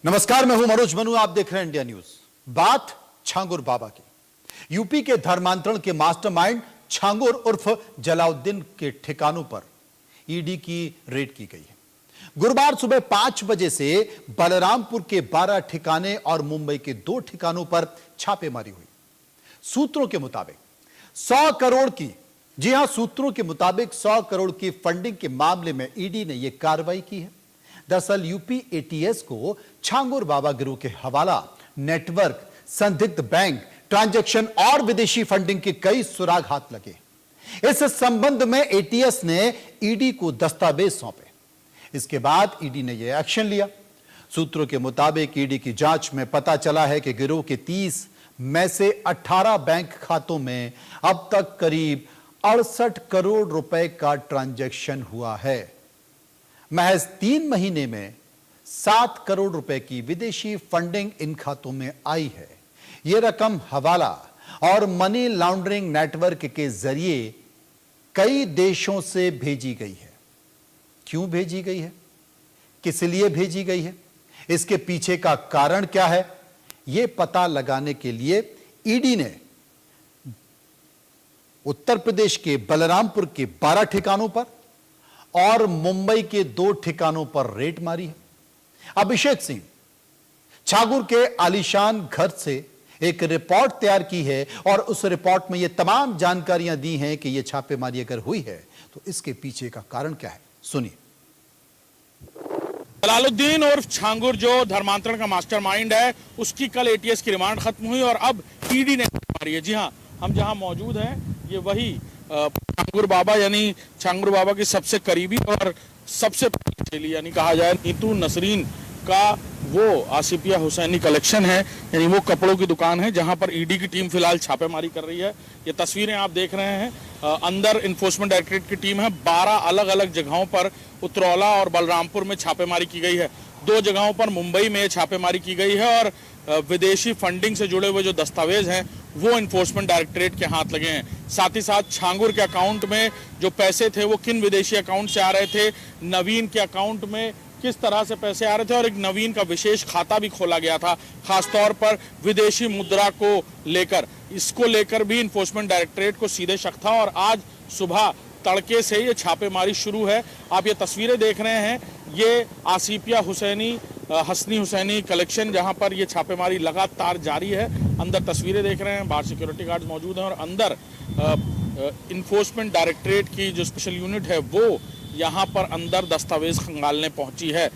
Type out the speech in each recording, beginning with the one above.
नमस्कार, मैं हूं मनोज मनु, आप देख रहे हैं इंडिया न्यूज। बात छांगुर बाबा की। यूपी के धर्मांतरण के मास्टरमाइंड छांगुर उर्फ जलाउद्दीन के ठिकानों पर ईडी की रेड की गई है। गुरुवार सुबह 5 बजे से बलरामपुर के 12 ठिकाने और मुंबई के 2 ठिकानों पर छापेमारी हुई। सूत्रों के मुताबिक 100 करोड़ की, जी हां, सूत्रों के मुताबिक 100 करोड़ की फंडिंग के मामले में ईडी ने यह कार्रवाई की है। दरअसल यूपी एटीएस को छांगुर बाबा गिरोह के हवाला, नेटवर्क, संदिग्ध बैंक ट्रांजैक्शन और विदेशी फंडिंग के कई सुराग हाथ लगे। इस संबंध में एटीएस ने ईडी को दस्तावेज सौंपे। इसके बाद ईडी ने यह एक्शन लिया। सूत्रों के मुताबिक ईडी की जांच में पता चला है कि गिरोह के 30 में से 18 बैंक खातों में अब तक करीब 68 करोड़ रुपए का ट्रांजैक्शन हुआ है। महज 3 महीने में 7 करोड़ रुपए की विदेशी फंडिंग इन खातों में आई है। यह रकम हवाला और मनी लॉन्ड्रिंग नेटवर्क के जरिए कई देशों से भेजी गई है। क्यों भेजी गई है, किस लिए भेजी गई है, इसके पीछे का कारण क्या है, यह पता लगाने के लिए ईडी ने उत्तर प्रदेश के बलरामपुर के 12 ठिकानों पर और मुंबई के 2 ठिकानों पर रेड मारी है। अभिषेक सिंह छांगुर के आलीशान घर से एक रिपोर्ट तैयार की है और उस रिपोर्ट में यह तमाम जानकारियां दी हैं कि यह छापेमारी अगर हुई है तो इसके पीछे का कारण क्या है, सुनिए। जलालुद्दीन और छांगुर जो धर्मांतरण का मास्टरमाइंड है, उसकी कल एटीएस की रिमांड खत्म हुई और अब ईडी ने मारी है। जी हां, हम जहां मौजूद हैं ये वही छांगुर बाबा यानी छांगुर बाबा की सबसे करीबी और सबसे पहली चेली यानी कहा जाए नीतू नसरीन का वो आसिफिया हुसैनी कलेक्शन है, यानी वो कपड़ों की दुकान है जहां पर ईडी की टीम फिलहाल छापेमारी कर रही है। ये तस्वीरें आप देख रहे हैं, अंदर इन्फोर्समेंट डायरेक्टरेट की टीम है। 12 अलग अलग जगहों पर उतरौला और बलरामपुर में छापेमारी की गई है। 2 जगहों पर मुंबई में छापेमारी की गई है और विदेशी फंडिंग से जुड़े हुए जो दस्तावेज हैं वो इन्फोर्समेंट डायरेक्टरेट के हाथ लगे हैं। साथ ही साथ छांगुर के अकाउंट में जो पैसे थे वो किन विदेशी अकाउंट से आ रहे थे, नवीन के अकाउंट में किस तरह से पैसे आ रहे थे और एक नवीन का विशेष खाता भी खोला गया था, खासतौर पर विदेशी मुद्रा को लेकर। इसको लेकर भी इन्फोर्समेंट डायरेक्टरेट को सीधे शक था और आज सुबह तड़के से ये छापेमारी शुरू है। आप ये तस्वीरें देख रहे हैं, ये आसिफिया हुसैनी हसनी हुसैनी कलेक्शन जहां पर ये छापेमारी लगातार जारी है। अंदर तस्वीरें देख रहे हैं, बाहर सिक्योरिटी गार्ड मौजूद हैं और अंदर इन्फोर्समेंट डायरेक्टरेट की जो स्पेशल यूनिट है वो यहाँ पर अंदर दस्तावेज खंगालने पहुंची है।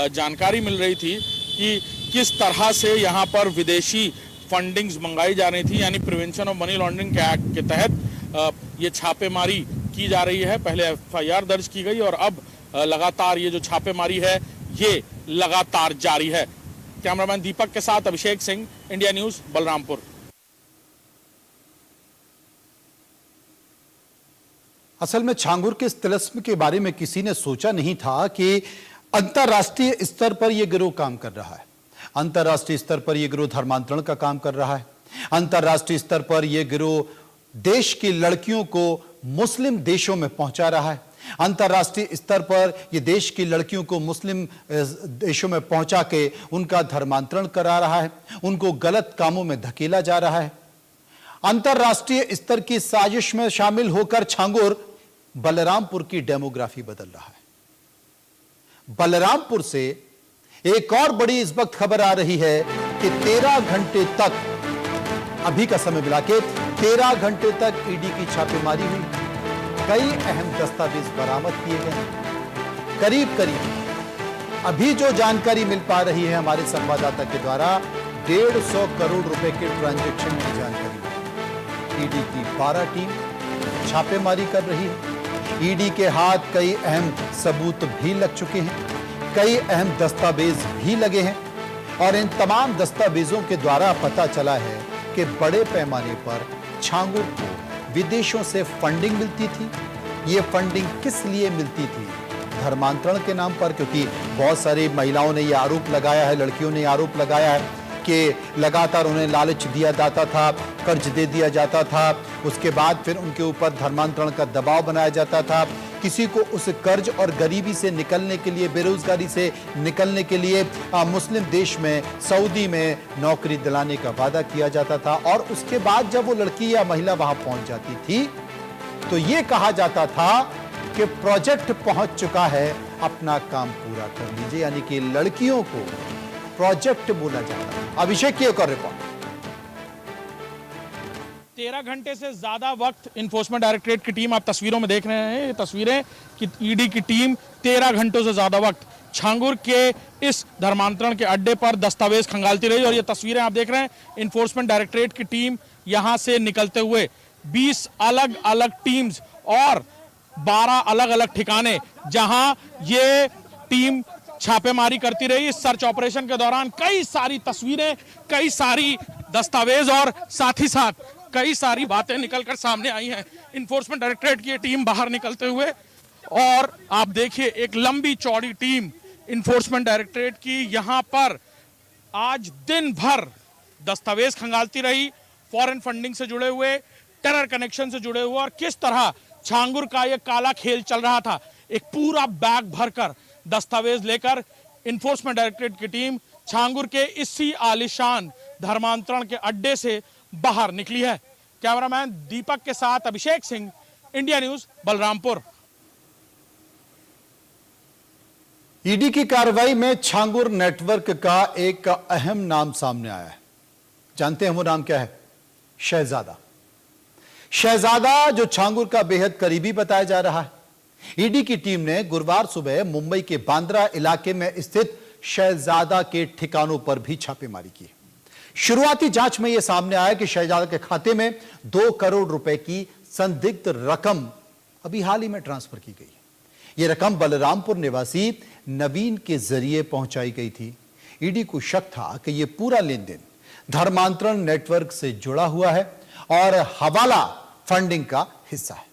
जानकारी मिल रही थी कि किस तरह से यहाँ पर विदेशी फंडिंग्स मंगाई जा रही थी, यानी प्रिवेंशन ऑफ मनी लॉन्ड्रिंग के एक्ट के तहत ये छापेमारी की जा रही है। पहले एफआईआर दर्ज की गई और अब लगातार ये जो छापेमारी है ये लगातार जारी है। कैमरामैन दीपक के साथ अभिषेक सिंह, इंडिया न्यूज, बलरामपुर। असल में छांगुर के इस तिलिस्म के बारे में किसी ने सोचा नहीं था कि अंतरराष्ट्रीय स्तर पर यह गिरोह काम कर रहा है। अंतरराष्ट्रीय स्तर पर यह गिरोह धर्मांतरण का काम कर रहा है। अंतरराष्ट्रीय स्तर पर यह गिरोह देश की लड़कियों को मुस्लिम देशों में पहुंचा रहा है। अंतरराष्ट्रीय स्तर पर यह देश की लड़कियों को मुस्लिम देशों में पहुंचा के उनका धर्मांतरण करा रहा है, उनको गलत कामों में धकेला जा रहा है। अंतरराष्ट्रीय स्तर की साजिश में शामिल होकर छांगुर बलरामपुर की डेमोग्राफी बदल रहा है। बलरामपुर से एक और बड़ी इस वक्त खबर आ रही है कि 13 घंटे तक, अभी का समय मिला के 13 घंटे तक ईडी की छापेमारी हुई। कई अहम दस्तावेज बरामद किए गए। करीब करीब अभी जो जानकारी मिल पा रही है हमारे संवाददाता के द्वारा 150 करोड़ रुपए के ट्रांजैक्शन की जानकारी। ईडी की 12 टीम छापेमारी कर रही है। ईडी के हाथ कई अहम सबूत भी लग चुके हैं, कई अहम दस्तावेज भी लगे हैं और इन तमाम दस्तावेजों के द्वारा पता चला है कि बड़े पैमाने पर छांगुर को विदेशों से फंडिंग मिलती थी। ये फंडिंग किस लिए मिलती थी? धर्मांतरण के नाम पर, क्योंकि बहुत सारी महिलाओं ने यह आरोप लगाया है, लड़कियों ने आरोप लगाया है कि लगातार उन्हें लालच दिया जाता था, कर्ज दे दिया जाता था, उसके बाद फिर उनके ऊपर धर्मांतरण का दबाव बनाया जाता था किसी को उस कर्ज और गरीबी से निकलने के लिए, बेरोजगारी से निकलने के लिए मुस्लिम देश में, सऊदी में नौकरी दिलाने का वादा किया जाता था और उसके बाद जब वो लड़की या महिला वहां पहुंच जाती थी तो ये कहा जाता था कि प्रोजेक्ट पहुंच चुका है, अपना काम पूरा कर लीजिए। यानी कि लड़कियों को प्रोजेक्ट बोला जाता है। अभिषेक की एक और रिपोर्ट। 13 घंटे से ज्यादा वक्त इन्फोर्समेंट डायरेक्टरेट की टीम, आप तस्वीरों में देख रहे हैं ये तस्वीरें कि ईडी की टीम 13 घंटों से ज्यादा वक्त छांगुर के इस धर्मांतरण के अड्डे पर दस्तावेज खंगालती रही। और ये तस्वीरें आप देख रहे हैं, इन्फोर्समेंट डायरेक्टरेट की टीम यहां से निकलते हुए 20 अलग अलग टीम्स और 12 अलग अलग ठिकाने जहां ये टीम छापेमारी करती रही। इस सर्च ऑपरेशन के दौरान कई सारी तस्वीरें, कई सारी दस्तावेज और साथ ही साथ कई सारी बातें निकलकर सामने आई हैं। इन्फोर्समेंट डायरेक्टरेट की टीम बाहर निकलते हुए, और आप देखिए एक लंबी चौड़ी टीम इन्फोर्समेंट डायरेक्टरेट की यहां पर आज दिन भर दस्तावेज खंगालती रही, फॉरेन फंडिंग से जुड़े हुए, टेरर कनेक्शन से जुड़े हुए, और किस तरह छांगुर का यह काला खेल चल रहा था। एक पूरा बैग भरकर दस्तावेज लेकर इन्फोर्समेंट डायरेक्टरेट की टीम छांगुर के इसी आलिशान धर्मांतरण के अड्डे से बाहर निकली है। कैमरामैन दीपक के साथ Abhishek Singh, India News, Balrampur. ED की कार्रवाई में छांगुर नेटवर्क का एक अहम नाम सामने आया है। जानते हैं वो नाम क्या है? शहजादा। शहजादा जो छांगुर का बेहद करीबी बताया जा रहा है। ईडी की टीम ने गुरुवार सुबह मुंबई के बांद्रा इलाके में स्थित शहजादा के ठिकानों पर भी छापेमारी की। शुरुआती जांच में यह सामने आया कि शहजादा के खाते में 2 करोड़ रुपए की संदिग्ध रकम अभी हाल ही में ट्रांसफर की गई। यह रकम बलरामपुर निवासी नवीन के जरिए पहुंचाई गई थी। ईडी को शक था कि यह पूरा लेन देन धर्मांतरण नेटवर्क से जुड़ा हुआ है और हवाला फंडिंग का हिस्सा है।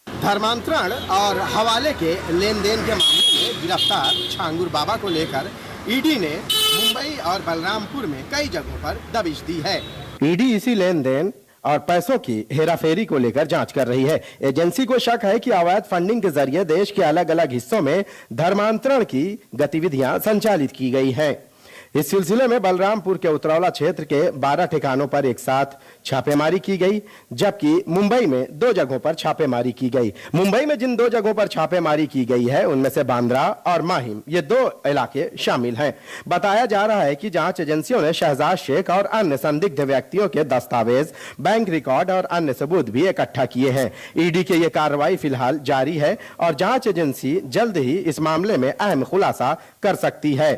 धर्मांतरण और हवाले के लेन देन के मामले में गिरफ्तार छांगुर बाबा को लेकर ईडी ने मुंबई और बलरामपुर में कई जगहों पर दबिश दी है। ईडी इसी लेन देन और पैसों की हेराफेरी को लेकर जांच कर रही है। एजेंसी को शक है कि अवैध फंडिंग के जरिए देश के अलग अलग हिस्सों में धर्मांतरण की गतिविधियां संचालित की गई हैं। इस सिलसिले में बलरामपुर के उतरौला क्षेत्र के 12 ठिकानों पर एक साथ छापेमारी की गई, जबकि मुंबई में 2 जगहों पर छापेमारी की गई। मुंबई में जिन 2 जगहों पर छापेमारी की गई है उनमें से बांद्रा और माहिम, ये 2 इलाके शामिल हैं। बताया जा रहा है कि जांच एजेंसियों ने शहजाद शेख और अन्य संदिग्ध व्यक्तियों के दस्तावेज, बैंक रिकॉर्ड और अन्य सबूत भी इकट्ठा किए हैं। ईडी की यह कार्रवाई फिलहाल जारी है और जांच एजेंसी जल्द ही इस मामले में अहम खुलासा कर सकती है।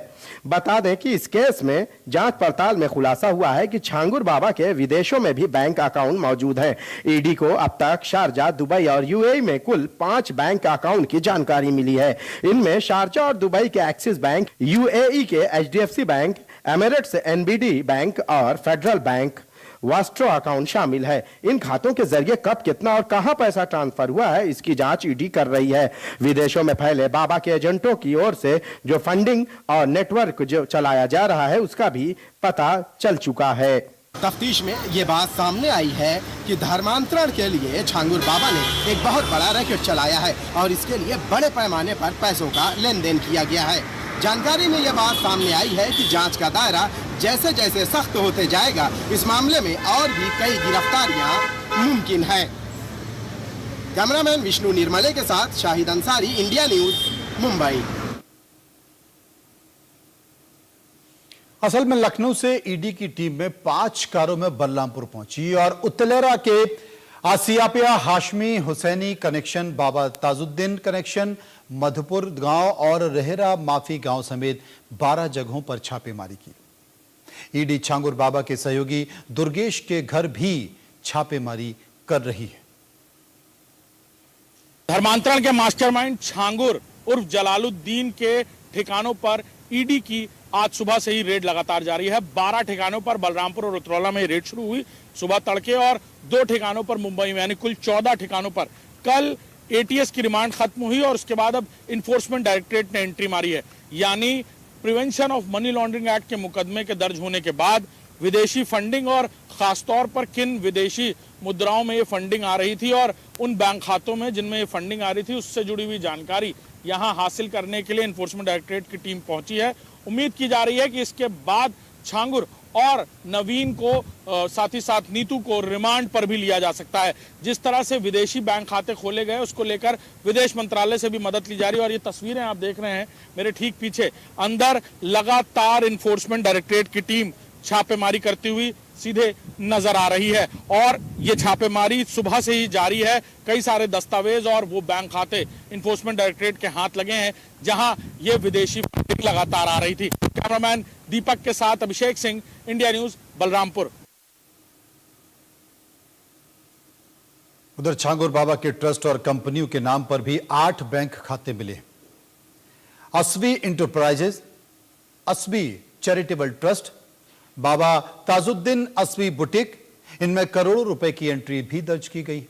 बता दें कि इस केस में जांच पड़ताल में खुलासा हुआ है कि छांगुर बाबा के विदेशों में भी बैंक अकाउंट मौजूद हैं। ईडी को अब तक शारजा, दुबई और यूएई में कुल 5 बैंक अकाउंट की जानकारी मिली है। इनमें शारजा और दुबई के एक्सिस बैंक, यूएई के HDFC bank, Emirates NBD bank और फेडरल बैंक वास्ट्रो अकाउंट शामिल है। इन खातों के जरिए कब, कितना और कहां पैसा ट्रांसफर हुआ है, इसकी जांच ईडी कर रही है। विदेशों में फैले बाबा के एजेंटों की ओर से जो फंडिंग और नेटवर्क जो चलाया जा रहा है उसका भी पता चल चुका है। तफ्तीश में ये बात सामने आई है कि धर्मांतरण के लिए छांगुर बाबा ने एक बहुत बड़ा रैकेट चलाया है और इसके लिए बड़े पैमाने पर पैसों का लेन देन किया गया है। जानकारी में यह बात सामने आई है कि जांच का दायरा जैसे जैसे सख्त होते जाएगा, इस मामले में और भी कई गिरफ्तारियां मुमकिन है। कैमरामैन विष्णु निर्मले के साथ शाहिद अंसारी, इंडिया न्यूज, मुंबई। असल में लखनऊ से ईडी की टीम में 5 कारों में बलरामपुर पहुंची और उत्तलेरा के आसियापिया हाशमी हुसैनी कनेक्शन, बाबा ताजुद्दीन कनेक्शन, मधुपुर गांव और रेहरा माफी गांव समेत 12 जगहों पर छापेमारी की। ईडी छांगुर बाबा के सहयोगी दुर्गेश के घर भी छापेमारी कर रही है। धर्मांतरण के मास्टरमाइंड छांगुर उर्फ जलालुद्दीन के ठिकानों पर ईडी की आज सुबह से ही रेड लगातार जारी है। 12 ठिकानों पर बलरामपुर और उतरौला में रेड शुरू हुई सुबह तड़के और 2 ठिकानों पर मुंबई में, यानी कुल 14 ठिकानों पर कल एटीएस की रिमांड खत्म हुई और उसके बाद अब इन्फोर्समेंट डायरेक्टरेट ने एंट्री मारी है। यानी prevention of money laundering act के मुकदमे के दर्ज होने के बाद विदेशी फंडिंग और खासतौर पर किन विदेशी मुद्राओं में ये फंडिंग आ रही थी और उन बैंक खातों में जिनमें ये फंडिंग आ रही थी उससे जुड़ी हुई जानकारी यहां हासिल करने के लिए एनफोर्समेंट डायरेक्टरेट की टीम पहुंची है। उम्मीद की जा रही है कि इसके बाद छांगुर और नवीन को साथ ही साथ नीतू को रिमांड पर भी लिया जा सकता है। जिस तरह से विदेशी बैंक खाते खोले गए उसको लेकर विदेश मंत्रालय से भी मदद ली जा रही है और ये तस्वीरें आप देख रहे हैं मेरे ठीक पीछे, अंदर लगातार एनफोर्समेंट डायरेक्टरेट की टीम छापेमारी करती हुई सीधे नजर आ रही है और ये छापेमारी सुबह से ही जारी है। कई सारे दस्तावेज और वो बैंक खाते एनफोर्समेंट डायरेक्टरेट के हाथ लगे हैं जहां ये विदेशी फंडिंग लगातार आ रही थी। कैमरामैन दीपक के साथ अभिषेक सिंह, इंडिया न्यूज, बलरामपुर। उधर छांगुर बाबा के ट्रस्ट और कंपनियों के नाम पर भी 8 बैंक खाते मिले। असवी इंटरप्राइजेज, असवी चैरिटेबल ट्रस्ट, बाबा ताजुद्दीन असवी बुटीक, इनमें करोड़ों रुपए की एंट्री भी दर्ज की गई।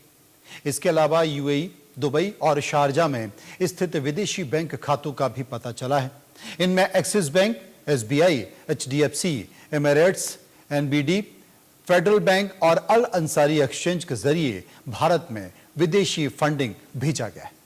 इसके अलावा यूएई, दुबई और शारजा में स्थित विदेशी बैंक खातों का भी पता चला है। इनमें axis bank, SBI, HDFC, Emirates, NBD, federal bank और अल अंसारी एक्सचेंज के जरिए भारत में विदेशी फंडिंग भेजा गया है।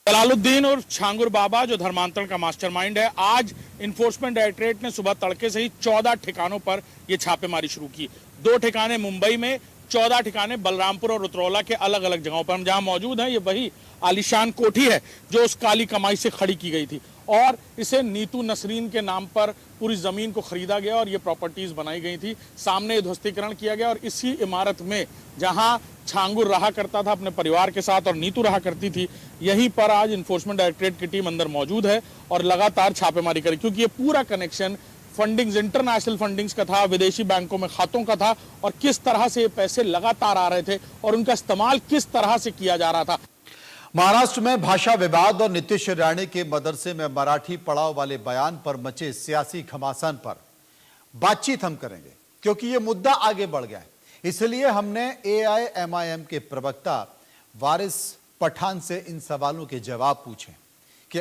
जलालुद्दीन और छांगुर बाबा जो धर्मांतरण का मास्टरमाइंड है, आज इन्फोर्समेंट डायरेक्टरेट ने सुबह तड़के से ही 14 ठिकानों पर यह छापेमारी शुरू की। 2 ठिकाने मुंबई में, 14 ठिकाने बलरामपुर और उतरौला के अलग अलग जगहों पर। हम जहां मौजूद हैं ये वही आलीशान कोठी है जो उस काली कमाई से खड़ी की गई थी और इसे नीतू नसरीन के नाम पर पूरी जमीन को खरीदा गया और ये प्रॉपर्टीज बनाई गई थी। सामने ध्वस्तीकरण किया गया और इसी इमारत में जहां छांगुर रहा करता था अपने परिवार के साथ और नीतू रहा करती थी, यहीं पर आज इन्फोर्समेंट डायरेक्टरेट की टीम अंदर मौजूद है और लगातार छापेमारी करी, क्योंकि ये पूरा कनेक्शन फंडिंग्स, इंटरनेशनल फंडिंग्स का था, विदेशी बैंकों में खातों का था और किस तरह से ये पैसे लगातार आ रहे थे और उनका इस्तेमाल किस तरह से किया जा रहा था। महाराष्ट्र में भाषा विवाद और नीतीश राणे के मदरसे में मराठी पड़ाव वाले बयान पर मचे सियासी घमासान पर बातचीत हम करेंगे, क्योंकि यह मुद्दा आगे बढ़ गया है। इसलिए हमने एआईएमआईएम के प्रवक्ता वारिस पठान से इन सवालों के जवाब पूछे कि